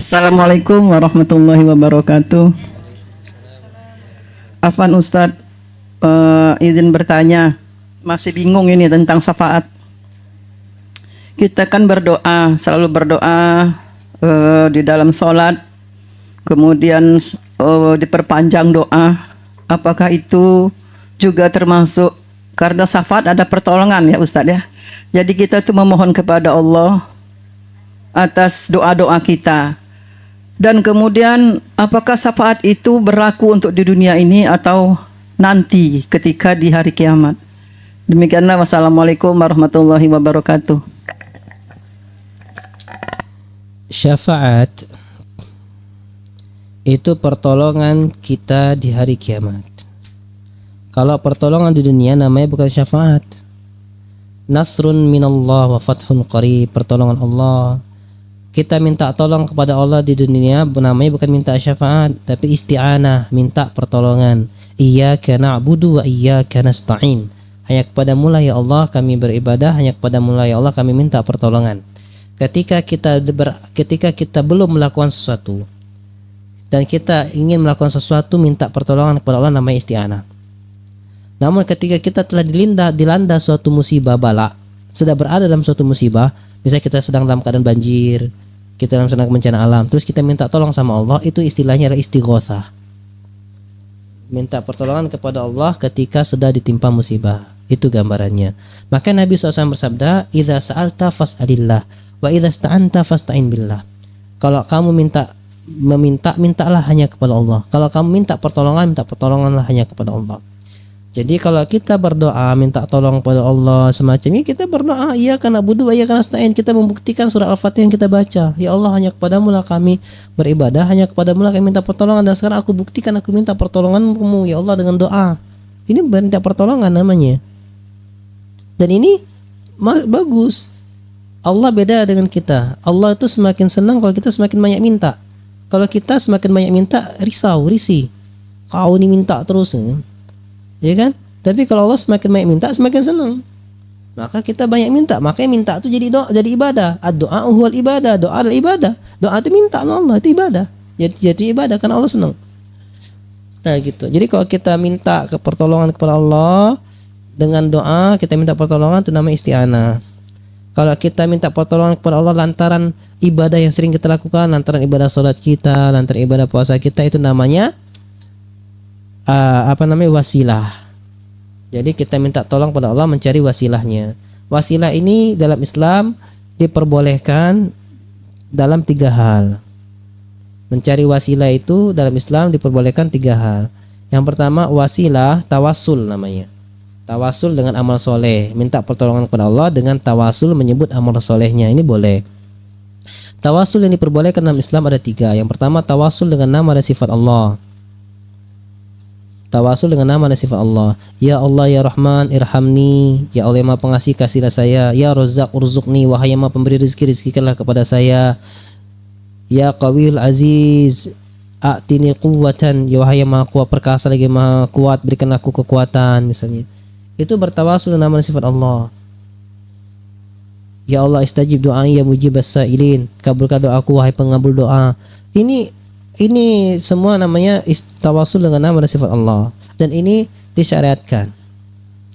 Assalamualaikum warahmatullahi wabarakatuh. Afwan Ustadz, izin bertanya, masih bingung ini tentang syafaat. Kita kan berdoa, selalu berdoa di dalam sholat, kemudian diperpanjang doa. Apakah itu juga termasuk karena syafaat ada pertolongan ya Ustadz ya? Jadi kita tuh memohon kepada Allah atas doa-doa kita. Dan kemudian apakah syafaat itu berlaku untuk di dunia ini atau nanti ketika di hari kiamat? Demikianlah, wassalamualaikum warahmatullahi wabarakatuh. Syafaat itu pertolongan kita di hari kiamat. Kalau pertolongan di dunia namanya bukan syafaat. Nasrun minallah wa fathun qarib, pertolongan Allah. Kita minta tolong kepada Allah di dunia namanya bukan minta syafaat, tapi isti'anah, minta pertolongan. Iyyaka na'budu wa iyyaka nasta'in. Hanya kepadamu lah ya Allah kami beribadah, hanya kepadamu lah ya Allah kami minta pertolongan. Ketika kita belum melakukan sesuatu dan kita ingin melakukan sesuatu, minta pertolongan kepada Allah, namanya isti'anah. Namun ketika kita telah dilanda suatu musibah bala, sudah berada dalam suatu musibah, misalnya kita sedang dalam keadaan banjir, kita dalam sedang bencana alam, terus kita minta tolong sama Allah, itu istilahnya adalah istighotsah. Minta pertolongan kepada Allah ketika sudah ditimpa musibah. Itu gambarannya. Maka Nabi SAW bersabda, "Idza sa'alta fas'alillah, wa idza ista'anta fasta'in billah." Kalau kamu mintalah hanya kepada Allah. Kalau kamu minta pertolonganlah hanya kepada Allah. Jadi kalau kita berdoa minta tolong pada Allah semacamnya, kita berdoa iyyaka na'budu wa iyyaka nasta'in, kita membuktikan surah Al-Fatihah yang kita baca. Ya Allah, hanya kepadamu lah kami beribadah, hanya kepadamu lah kami minta pertolongan, dan sekarang aku buktikan aku minta pertolonganmu ya Allah dengan doa. Ini minta pertolongan namanya. Dan ini bagus. Allah beda dengan kita. Allah itu semakin senang kalau kita semakin banyak minta. Kalau kita semakin banyak minta, risih. Kau ini minta terus, ya kan? Tapi kalau Allah semakin banyak minta, semakin senang. Maka kita banyak minta. Makanya minta itu jadi doa, jadi ibadah. Ad-doa huwal ibadah. Doa adalah ibadah. Doa itu minta sama Allah, itu ibadah. Jadi ibadah karena Allah senang. Nah gitu. Jadi kalau kita minta pertolongan kepada Allah dengan doa, kita minta pertolongan, itu namanya isti'anah. Kalau kita minta pertolongan kepada Allah lantaran ibadah yang sering kita lakukan, lantaran ibadah salat kita, lantaran ibadah puasa kita, itu namanya wasilah. Jadi kita minta tolong pada Allah mencari wasilahnya. Wasilah ini dalam Islam diperbolehkan dalam 3 hal. Mencari wasilah itu dalam Islam diperbolehkan 3 hal. Yang pertama wasilah tawasul namanya. Tawasul dengan amal soleh, minta pertolongan kepada Allah dengan tawasul menyebut amal solehnya, ini boleh. Tawasul yang diperbolehkan dalam Islam ada 3. Yang pertama tawasul dengan nama dan sifat Allah. Tawasul dengan nama dan sifat Allah. Ya Allah ya Rahman irhamni. Ya Allah yang Maha Pengasih kasihlah saya. Ya Razzaq urzuqni. Wahai yang Maha Pemberi rezeki, rezekikanlah kepada saya. Ya Qawiyul Aziz a'tini quwwatan. Ya wahai yang Maha Kuat perkasa lagi Maha Kuat, berikan aku kekuatan misalnya. Itu bertawasul dengan nama dan sifat Allah. Ya Allah istajib doa ya mujibas sa'ilin. Kabulkan doaku wahai pengabul doa. Ini semua namanya tawasul dengan nama dan sifat Allah, dan ini disyariatkan.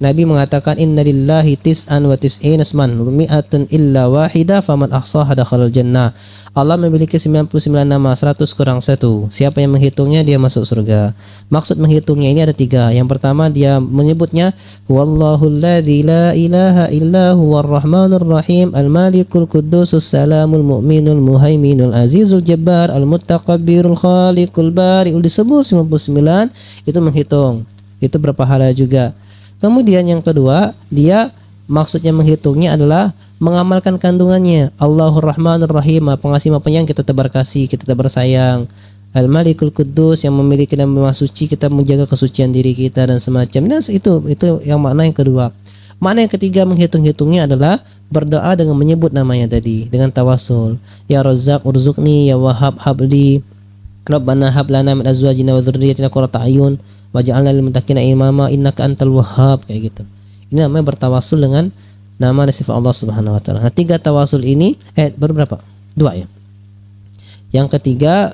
Nabi mengatakan inna lillahi tis'an wa tis'ina asman wa mi'atun illa wahida faman ahsaha dakhalal jannah. Allah memiliki 99 nama, 100 kurang 1. Siapa yang menghitungnya dia masuk surga. Maksud menghitungnya ini ada 3. Yang pertama dia menyebutnya wallahu alladzi la ilaha illa huwar rahmanur rahim al-malikul quddusus salamul mu'minul muhaiminul azizul jabbar al-muttakabbirul khaliqul bari'ul, disebut 99, itu menghitung. Itu berpahala juga. Kemudian yang kedua, dia maksudnya menghitungnya adalah mengamalkan kandungannya. Allahur Rahmanur Rahim, Pengasih Maha Penyayang, kita tebar kasih, kita tebar sayang. Al-Malikul Quddus, yang memiliki nama suci, kita menjaga kesucian diri kita dan semacamnya. Itu yang makna yang kedua. Makna yang ketiga menghitung-hitungnya adalah berdoa dengan menyebut namanya tadi, dengan tawasul. Ya Razzaq urzuqni, ya Wahhab habli, Rabbana hab lana min azwajina wa dzurriyyatina qurrata a'yun waj'alna lil muttaqina imama innaka antal wahhab, kayak gitu. Ini namanya bertawasul dengan nama dan sifat Allah Subhanahu wa taala. Nah, 3 tawasul ini baru berapa? 2 ya. Yang ketiga,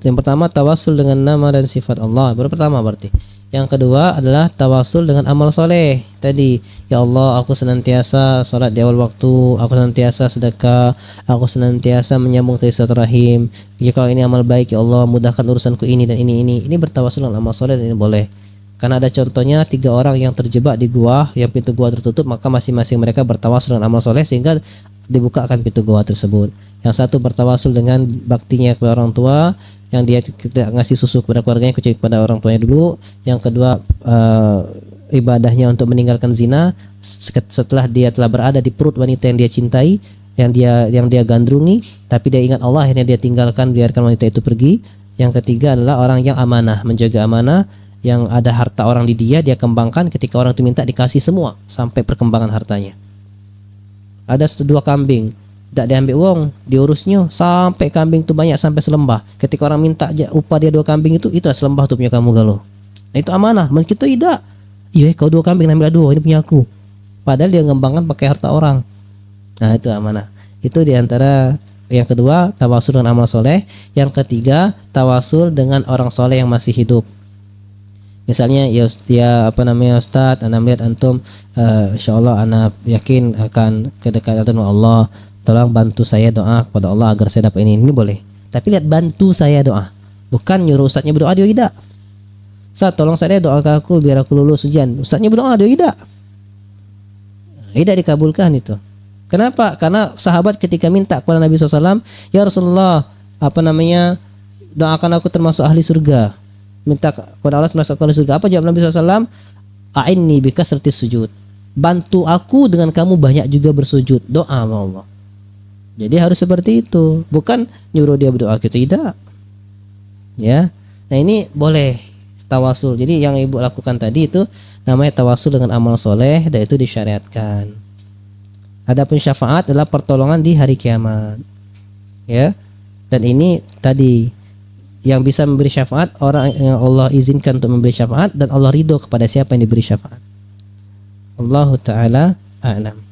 yang pertama tawasul dengan nama dan sifat Allah. Baru pertama berarti. Yang kedua adalah tawasul dengan amal soleh. Tadi, ya Allah, aku senantiasa salat di awal waktu, aku senantiasa sedekah, aku senantiasa menyambung tali silaturahim. Jika ini amal baik, ya Allah, mudahkan urusanku ini dan ini. Ini bertawasul dengan amal soleh dan ini boleh. Karena ada contohnya 3 orang yang terjebak di gua, yang pintu gua tertutup, maka masing-masing mereka bertawasul dengan amal soleh sehingga dibuka akan pintu gua tersebut. Yang satu bertawasul dengan baktinya kepada orang tua, yang dia tidak ngasih susu kepada keluarganya kecuali kepada orang tuanya dulu. Yang kedua ibadahnya untuk meninggalkan zina setelah dia telah berada di perut wanita yang dia cintai, yang dia gandrungi, tapi dia ingat Allah, akhirnya dia tinggalkan, biarkan wanita itu pergi. Yang ketiga adalah orang yang amanah, menjaga amanah, yang ada harta orang di dia kembangkan, ketika orang itu minta dikasih semua sampai perkembangan hartanya. Ada 2 kambing, tidak diambil uang, diurusnya sampai kambing itu banyak sampai selembah. Ketika orang minta upah dia 2 kambing itu selembah tuh punya kamu galau. Nah, itu amanah. Kita tidak. Iya, kau 2 kambing, ambil 2, ini punya aku. Padahal dia ngembangkan pakai harta orang. Nah, itu amanah. Itu diantara yang kedua, tawasul dengan amal soleh. Yang ketiga, tawasul dengan orang soleh yang masih hidup. Misalnya ya Ustaz, ana melihat antum insyaallah ana yakin akan kedekatan dengan Allah. Tolong bantu saya doa kepada Allah agar saya dapat ini. Ini boleh. Tapi lihat, bantu saya doa. Bukan nyuruh ustaznya berdoa, dia tidak. Ustaz, tolong saya doakan aku biar aku lulus ujian. Ustaznya berdoa, dia tidak. Tidak dikabulkan itu. Kenapa? Karena sahabat ketika minta kepada Nabi SAW, ya Rasulullah, doakan aku termasuk ahli surga. Minta kepada Allah termasuk ahli surga. Apa jawab Nabi SAW? A'inni bikasratis sujud. Bantu aku dengan kamu banyak juga bersujud. Doa sama Allah. Jadi harus seperti itu. Bukan nyuruh dia berdoa, kita tidak. Ya. Nah, ini boleh tawasul. Jadi yang ibu lakukan tadi itu namanya tawasul dengan amal soleh, dan itu disyariatkan. Adapun syafaat adalah pertolongan di hari kiamat. Ya. Dan ini tadi yang bisa memberi syafaat orang yang Allah izinkan untuk memberi syafaat, dan Allah ridho kepada siapa yang diberi syafaat. Allahu ta'ala a'lam.